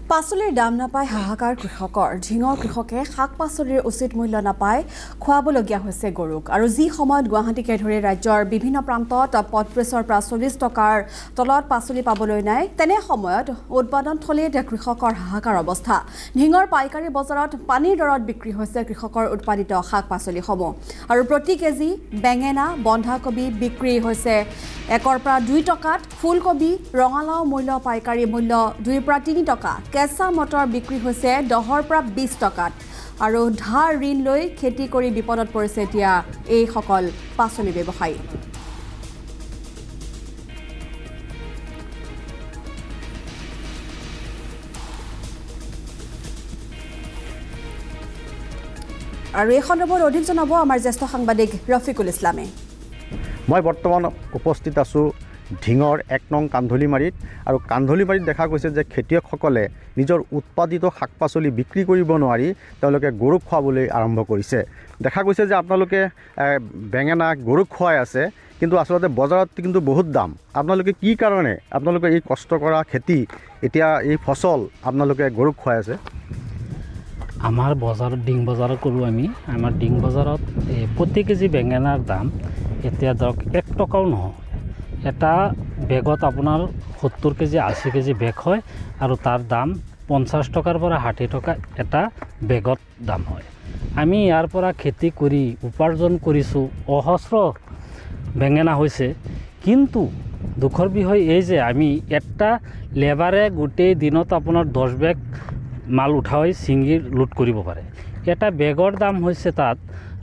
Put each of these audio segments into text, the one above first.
পাচলিৰ দাম নাপায় হাহাকাৰ কৃষকৰ ঝিঙৰ কৃষকে শাক পাচলিৰ উচিত মূল্য নাপায় খুৱাবলগীয়া হৈছে গৰুক আৰু যি সময়ত গুৱাহাটীকে ধৰি ৰাজ্যৰ বিভিন্ন প্ৰান্তত ৩৫ পৰা ৪০ টকাৰ তলত পাচলি পাবলৈ নাই তেনে সময়ত উৎপাদনথলীত কৃষকৰ হাহাকাৰ অৱস্থা ঝিঙৰ পাইকাৰী বজাৰত পানীৰ দৰত বিক্ৰী হৈছে কৃষকৰ উৎপাদিত শাক পাচলিসমূহ আৰু প্ৰতি কেজি বেঙেনা বন্ধাকবি বিক্ৰী হৈছে ১ পৰা ২ টকাত ফুলকবি ৰঙালাও মূল্য পাইকাৰী মূল্য ২ পৰা ৩ টকা কেঁচা মটৰ বিক্ৰী হৈছে ১০ পৰা ২০ টকাত আৰু ধাৰ ঋণ লৈ খেতি কৰি বিপদত পৰিছে এতিয়া এই সকল পাচলি ব্যৱসায়ী আৰু এই সন্দৰ্ভত অধিক জনাব আমাৰ জ্যেষ্ঠ সাংবাদিক ৰফিকুল ইছলামে মই বৰ্তমান উপস্থিত আছো ঢিঙৰ ১ নং কান্ধলিমাৰীত আৰু কান্ধলিমাৰীত দেখা গৈছে যে খেতিয়কসকলে নিজৰ উৎপাদিত শাক পাচলি বিক্ৰী কৰিব নোৱাৰি তেওঁলোকে গৰুক খুৱাবলৈ আৰম্ভ কৰিছে দেখা গৈছে যে আপোনালোকে বেঙেনা গৰুক খুৱাই আছে কিন্তু আচলতে বজাৰত কিন্তু বহুত দাম আপোনালোকে কি কাৰণে আপোনালোকে এই কষ্ট কৰা খেতি এতিয়া এই ফসল আপোনালোকে গৰুক খুৱাই আছে আমাৰ বজাৰত ডিং বজাৰত কৰোঁ আমি আমাৰ ডিং বজাৰত প্ৰতি কেজি বেঙেনাৰ দাম এতিয়া ধৰক ১ টকাও নহয় এটা বেগত আপোনাৰ ৭০ কেজি ৮০ কেজি বেগ হয় আৰু তাৰ দাম ৫০ টকাৰ পৰা ৬০ টকা এটা বেগত দাম হয় আমি ইয়াৰ পৰা খেতি কৰি উপাৰ্জন কৰিছোঁ অহস্ৰ বেঙেনা হৈছে কিন্তু দুখৰ বিষয় এই যে আমি এটা লেবাৰে গোটেই দিনত আপোনাৰ ১০ বেগ মাল উঠাই ছিঙি লোড কৰিব পাৰে এটা বেগৰ দাম হৈছে তাত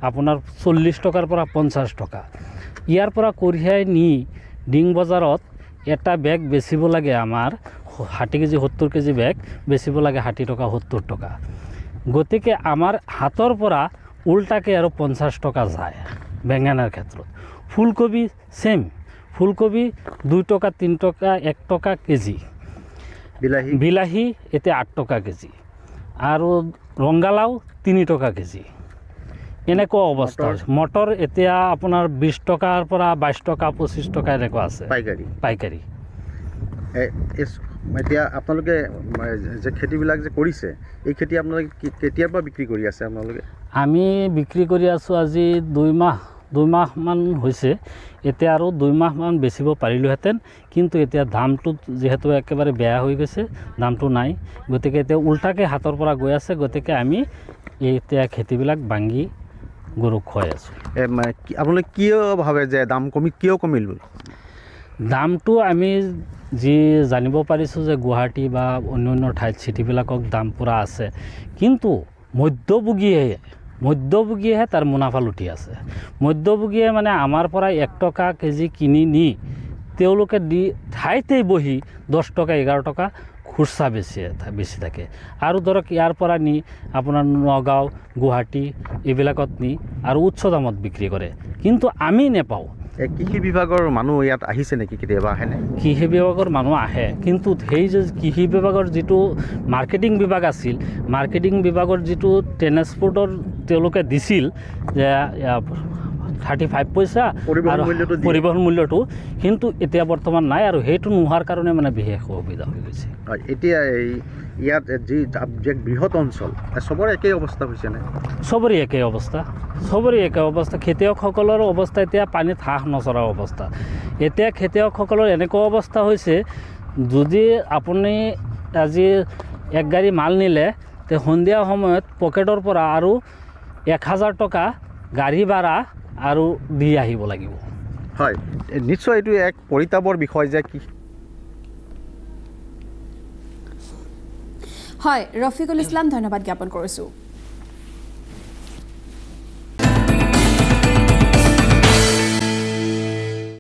আপোনাৰ ৪০ টকাৰ পৰা ৫০ টকা ইয়াৰ পৰা কঢ়িয়াই নি ডিং বজাৰত এটা বেগ বেচিব লাগে আমাৰ ৬০ কেজি ৭০ কেজি বেগ বেচিব লাগে ৬০ টকা ৭০ টকা গতিকে আমাৰ হাতৰ পৰা উল্টাকে আৰু ৫০ টকা যায় বেঙেনাৰ ক্ষেত্ৰত ফুলকবি সেম ফুলকবি ২ টকা ৩ টকা ১ টকা কেজি বিলাহী এতিয়া ৮ টকা কেজি আৰু ৰঙালাও ৩ টকা কেজি এনেকুৱা অৱস্থা মটৰ এতিয়া আপোনাৰ ২০ টকাৰ পৰা ২২ টকা ২৫ টকা এনেকুৱা আছে পাইকাৰী এতিয়া আপোনালোকে যে খেতিবিলাক যে কৰিছে এই খেতি আপোনালোকে কেতিয়াৰ পৰা বিক্ৰী কৰি আছে আপোনালোকে আমি বিক্ৰী কৰি আছোঁ আজি ২ মাহমান হৈছে এতিয়া আৰু ২ মাহমান বেচিব পাৰিলোহেঁতেন কিন্তু এতিয়া দামটো যিহেতু একেবাৰে বেয়া হৈ গৈছে দামটো নাই গতিকে এতিয়া উল্টাকৈ হাতৰ পৰা গৈ আছে গতিকে আমি এতিয়া খেতিবিলাক ভাঙি গৰুক খুৱাই আছোঁ আপোনালোকে কিয় ভাবে যে দাম কিয় কমিল দামটো আমি যি জানিব পাৰিছোঁ যে গুৱাহাটী বা অন্য ঠাইত চিটিবিলাকক দাম পূৰা আছে কিন্তু মধ্যভোগীয়েহে তাৰ মুনাফা লুটি আছে মধ্যভোগীয়ে মানে আমাৰ পৰা ১ টকা কেজি কিনি নি তেওঁলোকে দি ঠাইতেই বহি ১০ টকা ১১ টকা খুচৰা বেছি থাকে আৰু ধৰক ইয়াৰ পৰা নি আপোনাৰ নগাঁও গুৱাহাটী এইবিলাকত নি আৰু উচ্চ দামত বিক্ৰী কৰে কিন্তু আমি নেপাওঁ কৃষি বিভাগৰ মানুহ ইয়াত আহিছে নেকি কেতিয়াবা আহেনে কৃষি বিভাগৰ মানুহ আহে কিন্তু সেই যে কৃষি বিভাগৰ যিটো মাৰ্কেটিং বিভাগ আছিল মাৰ্কেটিং বিভাগৰ যিটো ট্ৰেন্সপৰ্টৰ তেওঁলোকে দিছিল যে ৩৫ পইচা আৰু পৰিবহণ মূল্যটো কিন্তু এতিয়া বৰ্তমান নাই আৰু সেইটো নোহোৱাৰ কাৰণে মানে বিশেষ অসুবিধা হৈ গৈছে এতিয়া ইয়াত যি বৃহৎ অঞ্চল চবৰে একেই অৱস্থা হৈছেনে চবৰে একেই অৱস্থা খেতিয়কসকলৰ অৱস্থা এতিয়া পানীত হাঁহ নচৰাৰ অৱস্থা এতিয়া খেতিয়কসকলৰ এনেকুৱা অৱস্থা হৈছে যদি আপুনি আজি ১ গাড়ী মাল নিলে তে সন্ধিয়া সময়ত পকেটৰ পৰা আৰু ১,০০০ টকা গাড়ী ভাড়া আৰু দি আহিব লাগিব হয় নিশ্চয় এইটো এক পৰিতাপৰ বিষয় যে কি হয় ৰফিকুল ইছলাম ধন্যবাদ জ্ঞাপন কৰিছোঁ